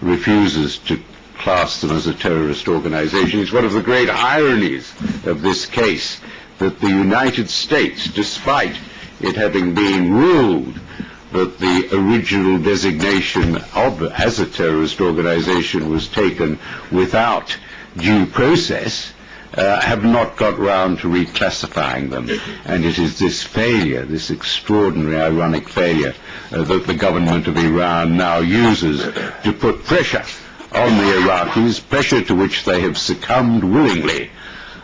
refuses to class them as a terrorist organization. It's one of the great ironies of this case that the United States, despite it having been ruled that the original designation of as a terrorist organization was taken without due process, have not got round to reclassifying them. And it is this failure, this extraordinary ironic failure, that the government of Iran now uses to put pressure on the Iraqis, pressure to which they have succumbed willingly,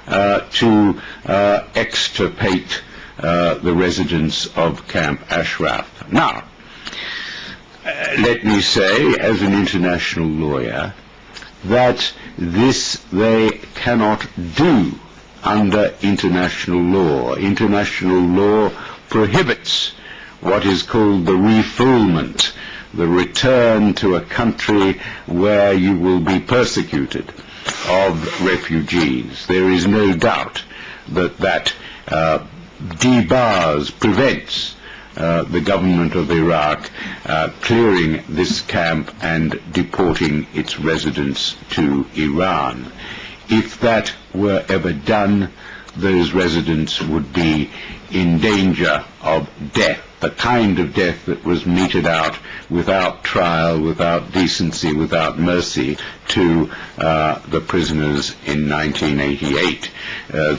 to extirpate the residents of Camp Ashraf. Now, let me say, as an international lawyer, that this they cannot do under international law. International law prohibits what is called the refoulement, the return to a country where you will be persecuted of refugees. There is no doubt that debars, prevents the government of Iraq clearing this camp and deporting its residents to Iran. If that were ever done, those residents would be in danger of death, the kind of death that was meted out without trial, without decency, without mercy to the prisoners in 1988.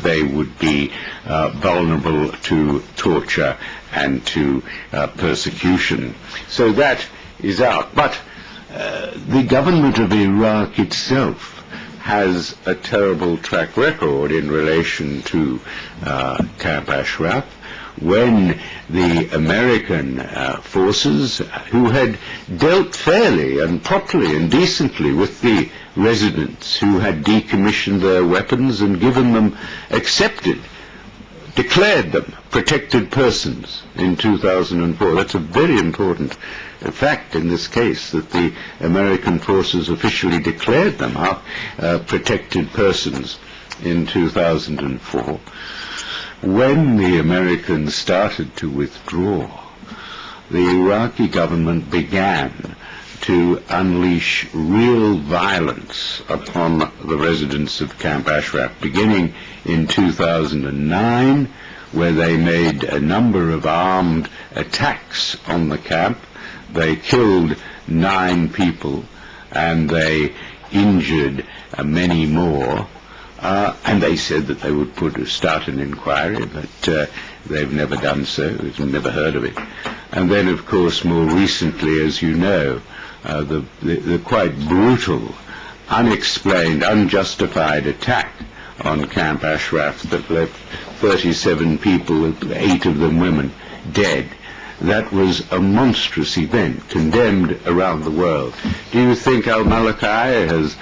They would be vulnerable to torture and to persecution. So that is out. But the government of Iraq itself has a terrible track record in relation to Camp Ashraf, when the American forces, who had dealt fairly and properly and decently with the residents, who had decommissioned their weapons and given them, declared them protected persons in 2004. That's a very important fact in this case, that the American forces officially declared them protected persons in 2004. When the Americans started to withdraw, the Iraqi government began to unleash real violence upon the residents of Camp Ashraf, beginning in 2009, where they made a number of armed attacks on the camp. They killed 9 people and they injured many more. And they said that they would start an inquiry, but they've never done so. We've never heard of it. And then, of course, more recently, as you know, the quite brutal, unexplained, unjustified attack on Camp Ashraf that left 37 people, 8 of them women, dead. That was a monstrous event, condemned around the world. Do you think al-Maliki has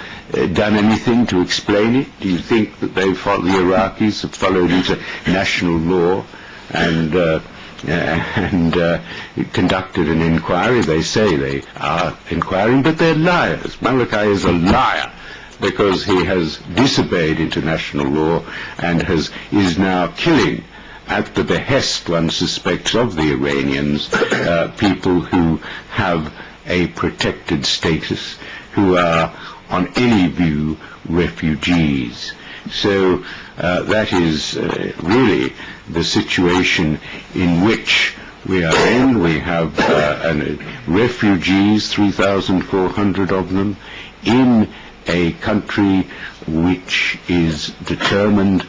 done anything to explain it? Do you think that the Iraqis have followed international law and conducted an inquiry? They say they are inquiring, but they're liars. Maliki is a liar, because he has disobeyed international law and is now killing, at the behest, one suspects, of the Iranians, people who have a protected status, who are, on any view, refugees. So that is really the situation in which we are in. We have refugees, 3,400 of them, in a country which is determined